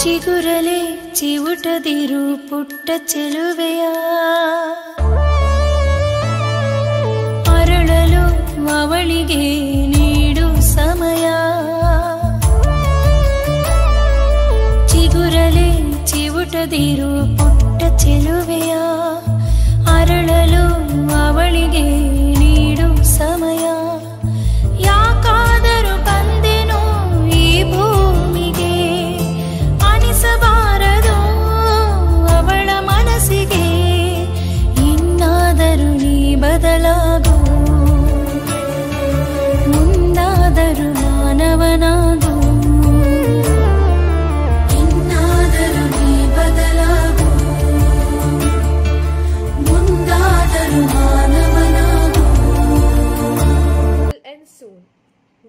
ಚಿಗುರಲೆ ಚಿವುಟದಿರು ಪುಟ್ಟ ಚೆಲುವೆಯ ಅರಳಲು ಅವಳಿಗೆ ನೀಡು ಸಮಯ. ಚಿಗುರಲೆ ಚಿವುಟದಿರು ಪುಟ್ಟ ಚೆಲುವೆಯ ಅರಳಲು ಅವಳಿಗೆ ನೀಡು ಸಮಯ. ಯಾಕಾದರೂ ಬಂದೆನೋ ಈ ಭೂಮಿಗೆ, ಅನಿಸಬಾರದು ಅವಳ ಮನಸ್ಸಿಗೆ. ಇನ್ನಾದರೂ ನೀ ಬದಲಾಗು, ಮುಂದಾದರೂ ಮಾನವನಾಗು. ಇನ್ನಾದರೂ ನೀ ಬದಲಾಗು, ಮುಂದಾದರೂ ಮಾನವನಾಗು. End soon.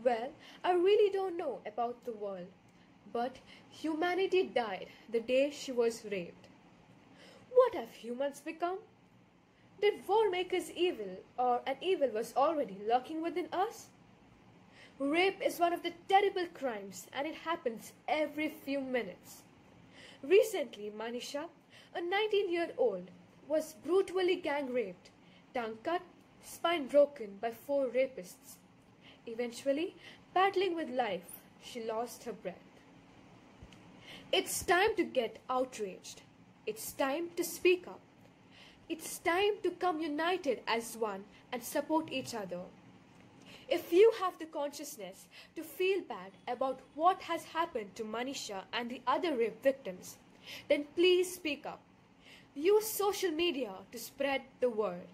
Well, I really don't know about the world, but humanity died the day she was raped. What have humans become? Did war make us evil, or an evil was already lurking within us? Rape is one of the terrible crimes, and it happens every few minutes. Recently, Manisha, a 19-year-old, was brutally gang-raped, tongue cut, spine broken by 4 rapists. Eventually, battling with life, she lost her breath. It's time to get outraged. It's time to speak up. It's time to come united as one and support each other. If you have the consciousness to feel bad about what has happened to Manisha and the other rape victims, then please speak up. Use social media to spread the word.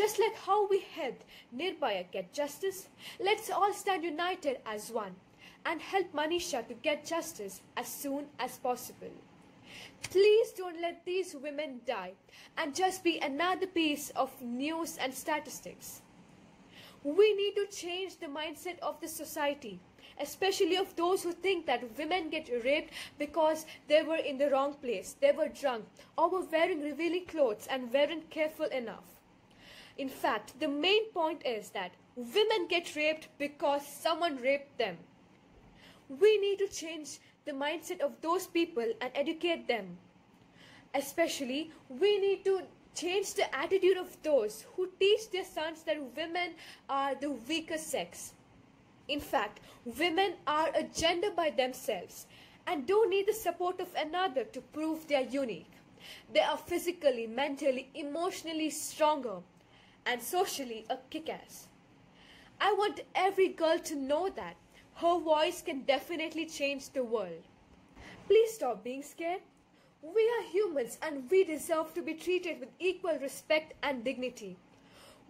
Just like how we helped Nirbhaya get justice, let's all stand united as one and help Manisha to get justice as soon as possible. Please don't let these women die and just be another piece of news and statistics. We need to change the mindset of the society, especially of those who think that women get raped because they were in the wrong place, they were drunk, or were wearing revealing clothes and weren't careful enough. In fact, the main point is that women get raped because someone raped them. We need to change the mindset of those people and educate them. Especially, we need to change the attitude of those who teach their sons that women are the weaker sex. In fact, women are a gender by themselves and don't need the support of another to prove they are unique. They are physically, mentally, emotionally stronger and socially a kick-ass. I want every girl to know that her voice can definitely change the world. Please stop being scared. We are humans and we deserve to be treated with equal respect and dignity.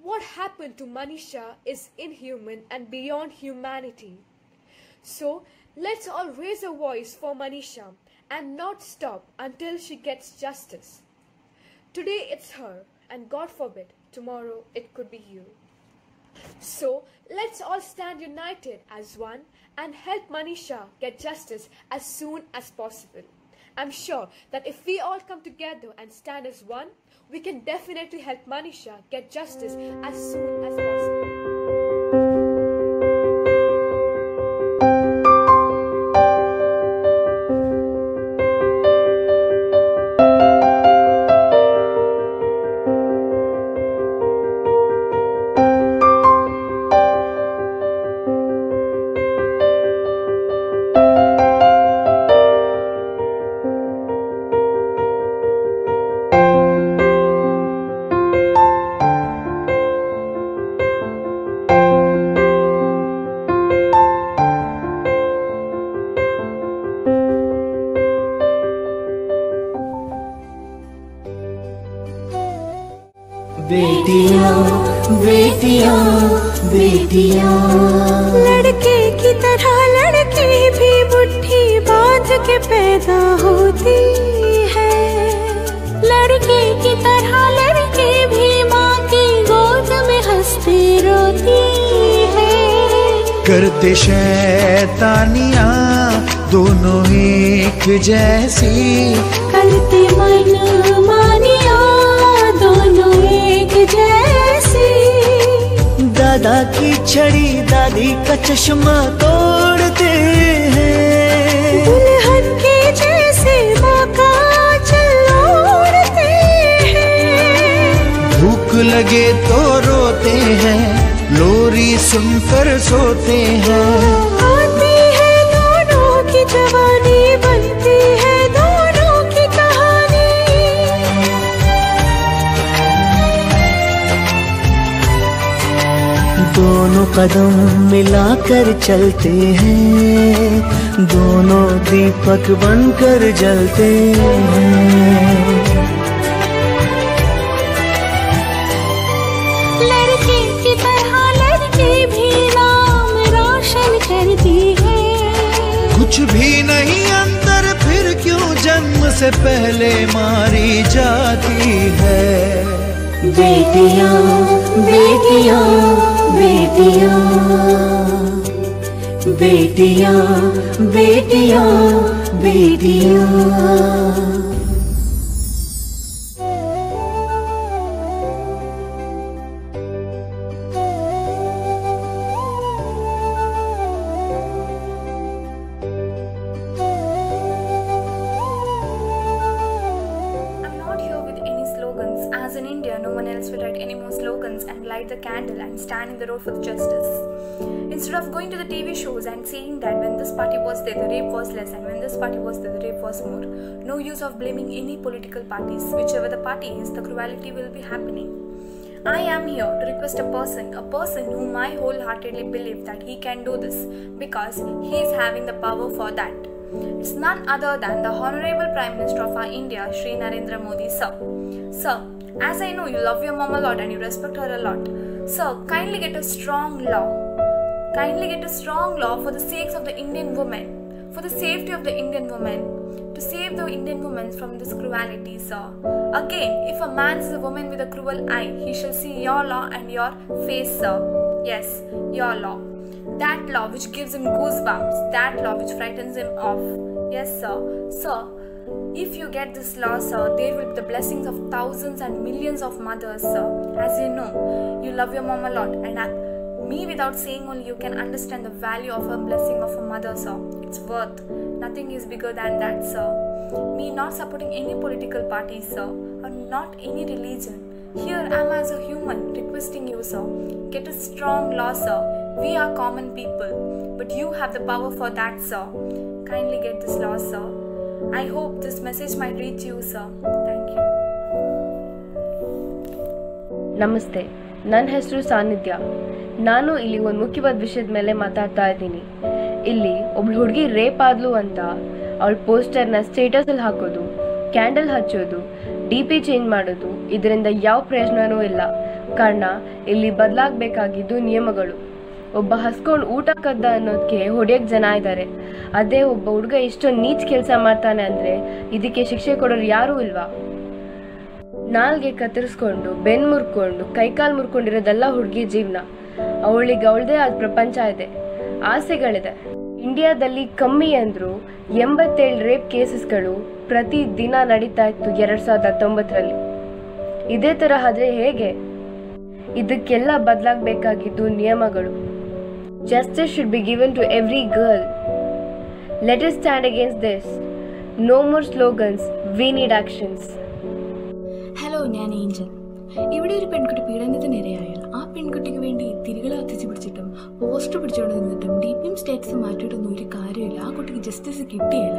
What happened to Manisha is inhuman and beyond humanity. So, let's all raise a voice for Manisha and not stop until she gets justice. Today it's her, and God forbid, tomorrow it could be you. So, let's all stand united as one and help Manisha get justice as soon as possible. I'm sure that if we all come together and stand as one, we can definitely help Manisha get justice as soon as possible. बेटियां बेटियां बेटियां, लड़के की तरह लड़की भी मुट्ठी बांध के पैदा होती है। लड़की की तरह लड़की भी माँ की गोद में हंसती रोती है। करते शैतानियाँ दोनों एक जैसी, करते मन मानिया दोनों एक जैसी। दादा की छड़ी दादी का चश्मा तोड़ते हैं, दुल्हन के जैसे माँ का आंचल ओढ़ते हैं। भूख लगे तो रोते हैं, लोरी सुनकर सोते हैं। आती है दोनों की जवानी, बनती है दोनों की कहानी। दोनों कदम मिलाकर चलते हैं, दोनों दीपक बनकर जलते हैं। लड़की की तरह लड़की भी नाम रोशन करती है। कुछ भी नहीं अंतर, फिर क्यों जन्म से पहले मारी जाती है। बेटियां बेटियां बेटियां बेटियां बेटियां बेटियां। As in India, no one else will write any more slogans and light the candle and stand in the road for the justice. Instead of going to the TV shows and saying that when this party was there, the rape was less, and when this party was there, the rape was more. No use of blaming any political parties. Whichever the party is, the cruelty will be happening. I am here to request a person whom I wholeheartedly believe that he can do this because he is having the power for that. It's none other than the Honorable Prime Minister of our India, Shri Narendra Modi, sir. Sir, as I know you love your mom a lot and you respect her a lot, sir, kindly get a strong law. Kindly get a strong law for the sakes of the Indian women, for the safety of the Indian women, to save the Indian women from this cruelty, sir. Again, if a man sees a woman with a cruel eye, he shall see your law and your face, sir. Yes, your law. That law which gives him goosebumps, that law which frightens him off. Yes, sir. Sir, if you get this law, sir, there will be the blessings of thousands and millions of mothers, sir. As you know, you love your mom a lot, and me without saying only you can understand the value of a blessing of a mother, sir. It's worth. Nothing is bigger than that, sir. Me not supporting any political party, sir, or not any religion. Here I am as a human requesting you, sir. Get a strong law, sir. We are common people, but you have the power for that, sir. Kindly get this law, sir. I hope this message might reach you, sir. Thank you. ನಮಸ್ತೆ, ನನ್ನ ಹೆಸರು ಸಾನ್ನಿಧ್ಯ. ನಾನು ಇಲ್ಲಿ ಒಂದು ಮುಖ್ಯವಾದ ವಿಷಯದ ಮೇಲೆ ಮಾತಾಡ್ತಾ ಇದ್ದೀನಿ. ಇಲ್ಲಿ ಒಬ್ಳು ಹುಡುಗಿ ರೇಪ್ ಆದ್ಲು ಅಂತ ಅವಳ ಪೋಸ್ಟರ್ನ ಸ್ಟೇಟಸಲ್ಲಿ ಹಾಕೋದು, ಕ್ಯಾಂಡಲ್ ಹಚ್ಚೋದು, DP ಚೇಂಜ್ ಮಾಡೋದು, ಇದರಿಂದ ಯಾವ ಪ್ರಯೋಜನವೂ ಇಲ್ಲ. ಕಾರಣ ಇಲ್ಲಿ ಬದಲಾಗಬೇಕಾಗಿದ್ದು ನಿಯಮಗಳು. ಒಬ್ಬ ಹಸ್ಕೊಂಡು ಊಟ ಕದ್ದ ಅನ್ನೋದಕ್ಕೆ ಹೊಡೆಯೋಕ್ಕೆ ಜನ ಇದ್ದಾರೆ. ಅದೇ ಒಬ್ಬ ಹುಡುಗ ಇಷ್ಟೊಂದು ನೀಚ್ ಕೆಲಸ ಮಾಡ್ತಾನೆ ಅಂದರೆ ಇದಕ್ಕೆ ಶಿಕ್ಷೆ ಕೊಡೋರು ಯಾರೂ ಇಲ್ವಾ? ನಾಲ್ಗೆ ಕತ್ತರಿಸ್ಕೊಂಡು, ಬೆನ್ನು ಮುರ್ಕೊಂಡು, ಕೈಕಾಲು ಮುರ್ಕೊಂಡಿರೋದೆಲ್ಲ ಹುಡುಗಿ ಜೀವನ. ಅವಳಿಗೆ ಅವಳದೇ ಆದ ಪ್ರಪಂಚ ಇದೆ, ಆಸೆಗಳಿದೆ. ಇಂಡಿಯಾದಲ್ಲಿ ಕಮ್ಮಿ ಅಂದರೂ 87 ರೇಪ್ ಕೇಸಸ್ಗಳು ಪ್ರತಿ ದಿನ ನಡೀತಾ ಇತ್ತು 2019ರಲ್ಲಿ. ಇದೇ ಥರ ಆದರೆ ಹೇಗೆ? ಇದಕ್ಕೆಲ್ಲ ಬದಲಾಗಬೇಕಾಗಿದ್ದು ನಿಯಮಗಳು. Justice should be given to every girl. Let us stand against this. No more slogans, we need actions. Hello, ഞാൻ ഏഞ്ചൽ. ഇവിടെ ഒരു പെൺകുട്ടി പീഡനത്തിന് ഇരയായാൽ ആ പെൺകുട്ടിക്ക് വേണ്ടി തിരികളെ കത്തിച്ച് പിടിച്ചിട്ടും പോസ്റ്റർ പിടിച്ചുകൊണ്ട് നിന്നിട്ടും DPയും സ്റ്റേറ്റസും മാറ്റിയിട്ടൊന്നും ഒരു കാര്യമില്ല. ആ കുട്ടിക്ക് ജസ്റ്റിസ് കിട്ടിയില്ല.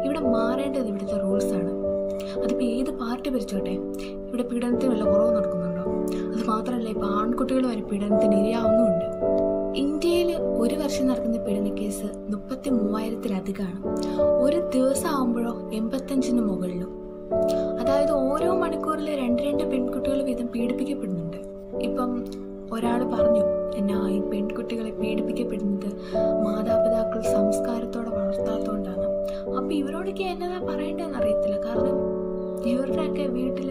ഇവിടെ മാറേണ്ടത് ഇവിടുത്തെ റൂൾസാണ്. അതിപ്പോൾ ഏത് പാർട്ടി ഭരിച്ചോട്ടെ, ഇവിടെ പീഡനത്തിന് വല്ല കുറവ് നടക്കുന്നുണ്ടോ? അത് മാത്രമല്ല, ഇപ്പോൾ ആൺകുട്ടികൾ വരെ പീഡനത്തിന് ഇരയാവുന്നുമുണ്ട്. ഇന്ത്യയിൽ ഒരു വർഷം നടക്കുന്ന പീഡന കേസ് 33,000-ലധികമാണ്. ഒരു ദിവസം ആകുമ്പോഴോ 85-ന് മുകളിലും. അതായത് ഓരോ മണിക്കൂറിൽ 2 പെൺകുട്ടികൾ വീതം പീഡിപ്പിക്കപ്പെടുന്നുണ്ട്. ഇപ്പം ഒരാൾ പറഞ്ഞു, എന്നാ ഈ പെൺകുട്ടികളെ പീഡിപ്പിക്കപ്പെടുന്നത് മാതാപിതാക്കൾ സംസ്കാരത്തോടെ വളർത്താത്തതുകൊണ്ടാണ്. അപ്പം ഇവരോടൊക്കെ എന്നതാ പറയേണ്ടതെന്ന് അറിയത്തില്ല. കാരണം ഇവരുടെയൊക്കെ ഇവരുടെയൊക്കെ വീട്ടിൽ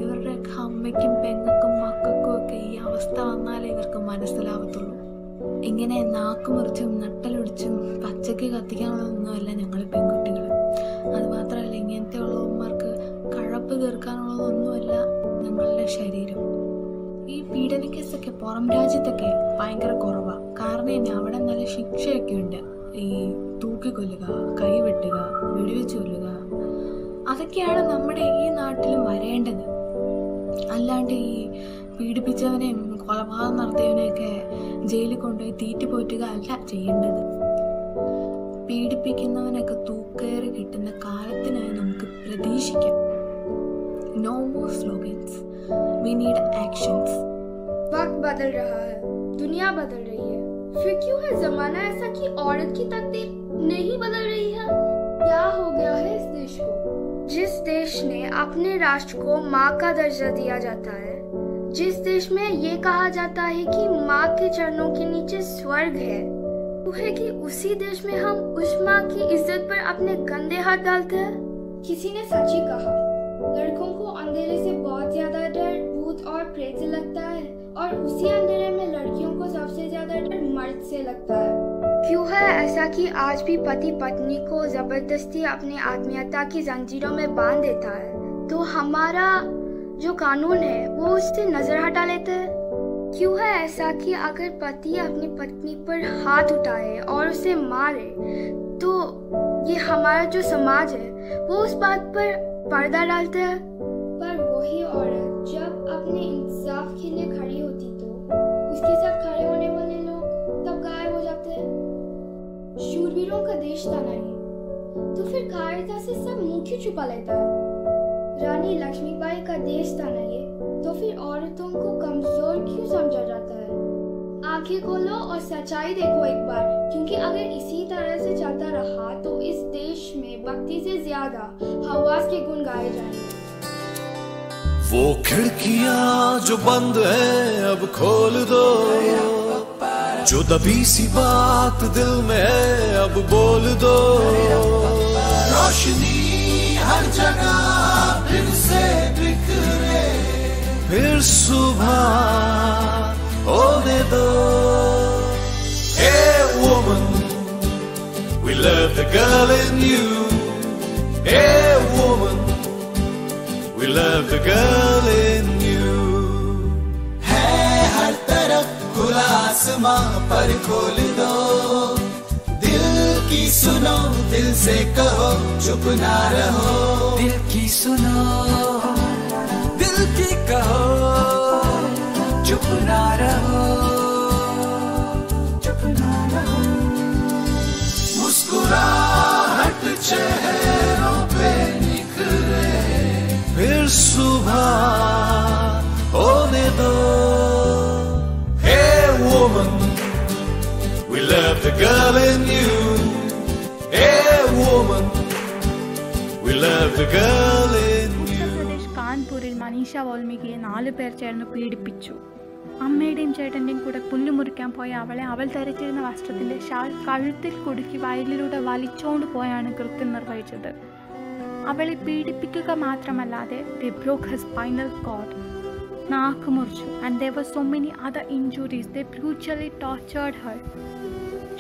ഇവരുടെയൊക്കെ അമ്മയ്ക്കും പെങ്ങൾക്കും മക്കൾക്കും ഒക്കെ ഈ അവസ്ഥ വന്നാലേ ഇവർക്ക് മനസ്സിലാവത്തുള്ളൂ. ഇങ്ങനെ നാക്കുമുറിച്ചും നട്ടലൊടിച്ചും പച്ചയ്ക്ക് കത്തിക്കാനുള്ളതൊന്നുമല്ല ഞങ്ങൾ പെൺകുട്ടികൾ. അതുമാത്രമല്ല, ഇങ്ങനത്തെ ഉള്ളവന്മാർക്ക് കഴപ്പ് തീർക്കാനുള്ളതൊന്നുമല്ല ഞങ്ങളുടെ ശരീരം. ഈ പീഡന കേസൊക്കെ പുറം രാജ്യത്തൊക്കെ ഭയങ്കര കുറവാണ്. കാരണം തന്നെ അവിടെ നല്ല ശിക്ഷയൊക്കെ ഉണ്ട്. ഈ തൂക്കിക്കൊല്ലുക, കൈവെട്ടുക, വെടിവെച്ച് കൊല്ലുക, അതൊക്കെയാണ് നമ്മുടെ ഈ നാട്ടിലും വരേണ്ടത്. അല്ലാണ്ട് ഈ പീഡിപ്പിച്ചവനെയും കൊലപാതകം നടത്തിയവനെയൊക്കെ ജയിലിൽ കൊണ്ടുപോയി തീറ്റിപ്പോറ്റുക അല്ല ചെയ്യേണ്ടത്. പീഡിപ്പിക്കുന്നവനൊക്കെ തൂക്കേറി കിട്ടുന്ന കാലത്തിനായി നമുക്ക് പ്രതീക്ഷിക്കാം. No more slogans. We need actions. वक्त बदल रहा है, दुनिया बदल रही है, फिर क्यों है जमाना ऐसा कि औरत की तकदीर नहीं बदल रही है? क्या हो गया है इस देश को? जिस देश ने अपने राष्ट्र को माँ का दर्जा दिया जाता है, जिस देश में ये कहा जाता है कि माँ के चरणों के नीचे स्वर्ग है, वो है कि उसी देश में हम उस माँ की इज्जत पर अपने गंदे हाथ डालते हैं। किसी ने सच ही कहा, लड़कों को अंधेरे से बहुत ज्यादा डर भूत और प्रेत से लगता है, और उसी अंधेरे में लड़कियों को सबसे ज्यादा डर मर्द से लगता है। क्यों है ऐसा कि आज भी पति पत्नी को जबरदस्ती अपनी आत्मीयता की जंजीरों में बांध देता है, तो हमारा जो कानून है वो उससे नजर हटा लेते हैं? क्यों है ऐसा कि अगर पति अपनी पत्नी पर हाथ उठाए और उसे मारे, तो ये हमारा जो समाज है वो उस बात पर पर्दा डालते हैं? पर वही औरत जब अपने इंसाफ के लिए खड़ी होती तो उसके साथ खड़े होने वाले लोग तब गायब हो जाते हैं। शूरवीरों का देश था नहीं, तो फिर कायरता से सब मुंह क्यों छुपा लेता है? रानी लक्ष्मीबाई का देश था नहीं, तो फिर औरतों को कमजोर क्यों समझा जाता है? आंखें खोलो और सच्चाई देखो एक बार, क्योंकि अगर इसी तरह से चलता रहा तो इस देश में भक्ति से ज्यादा हवास के गुण गाए जाएंगे। वो खिड़कियां जो बंद है अब खोल दो, जो दबी सी बात दिल में है अब बोल दो। रोशनी हर जगह फिर से बिखरे, फिर सुबह होने दो। Hey woman, we love the girl in you. Hey woman, we love the girl in you. है हर तरफ खुला आसमां पर खोल दो, दिल की सुनो दिल से कहो चुप ना रहो। दिल की सुनो दिल की कहो चुप ना रहो, चुप ना रहो। मुस्कुराहट चेहरों पे निखरे, फिर सुबह होने दो। Hey woman, we love the girl in you. Hey woman, we love the girl in you. Uttar Pradesh കാൺപൂരിൽ മനീഷ വാൽമീകിയെ 4 പേർ ചേർന്ന് പീഡിപ്പിച്ചു. അമ്മയുടെയും ചേട്ടൻ്റെയും കൂടെ പുല്ല് മുറിക്കാൻ പോയ അവളെ അവൾ ധരിച്ചിരുന്ന വസ്ത്രത്തിൻ്റെ ഷാൾ കഴുത്തിൽ കുടുക്കി വയലിലൂടെ വലിച്ചോണ്ട് പോയാണ് കൃത്യം നിർവഹിച്ചത്. അവളെ പീഡിപ്പിക്കുക മാത്രമല്ലാതെ they broke her spinal cord, നാക്ക് മുറിച്ചു, and there were so many other injuries. They brutally tortured her.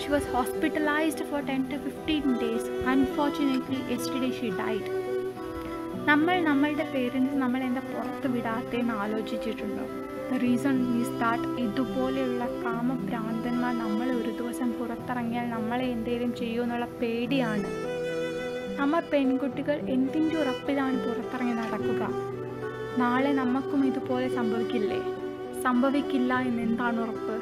She was hospitalized for 10 to 15 days. Unfortunately, yesterday she died. നമ്മളുടെ പേരൻസ് നമ്മളെന്താ പുറത്ത് വിടാത്തേന്ന് ആലോചിച്ചിട്ടുണ്ടോ? ദ റീസൺ ഈസ് ദാറ്റ് ഇതുപോലെയുള്ള കാമഭ്രാന്തന്മാർ നമ്മൾ ഒരു ദിവസം പുറത്തിറങ്ങിയാൽ നമ്മളെ എന്തെങ്കിലും ചെയ്യുമെന്നുള്ള പേടിയാണ്. നമ്മൾ പെൺകുട്ടികൾ എന്തിൻ്റെ ഉറപ്പിലാണ് പുറത്തിറങ്ങി നടക്കുക? നാളെ നമുക്കും ഇതുപോലെ സംഭവിക്കില്ല എന്നെന്താണ് ഉറപ്പ്?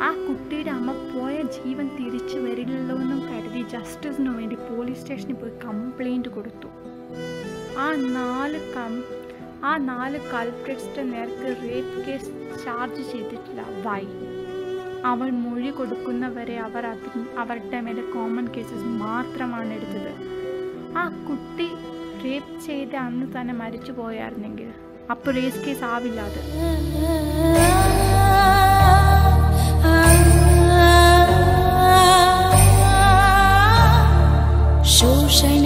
ആ കുട്ടിയുടെ അമ്മ പോയ ജീവൻ തിരിച്ചു വരില്ലല്ലോ എന്നും കരുതി ജസ്റ്റിസിനു വേണ്ടി പോലീസ് സ്റ്റേഷനിൽ പോയി കംപ്ലൈൻറ്റ് കൊടുത്തു. ആ 4 കൾപ്രിറ്റ്സിൻ്റെ നേർക്ക് റേപ്പ് കേസ് ചാർജ് ചെയ്തിട്ടില്ല. വൈ? അവൾ മൊഴി കൊടുക്കുന്നവരെ അവരുടെ മേലെ കോമൺ കേസസ് മാത്രമാണ് എടുത്തത്. ആ കുട്ടി റേപ്പ് ചെയ്ത് അന്ന് തന്നെ മരിച്ചു പോയായിരുന്നെങ്കിൽ അപ്പോൾ റേസ് കേസ് ആവില്ല. അത് शोषण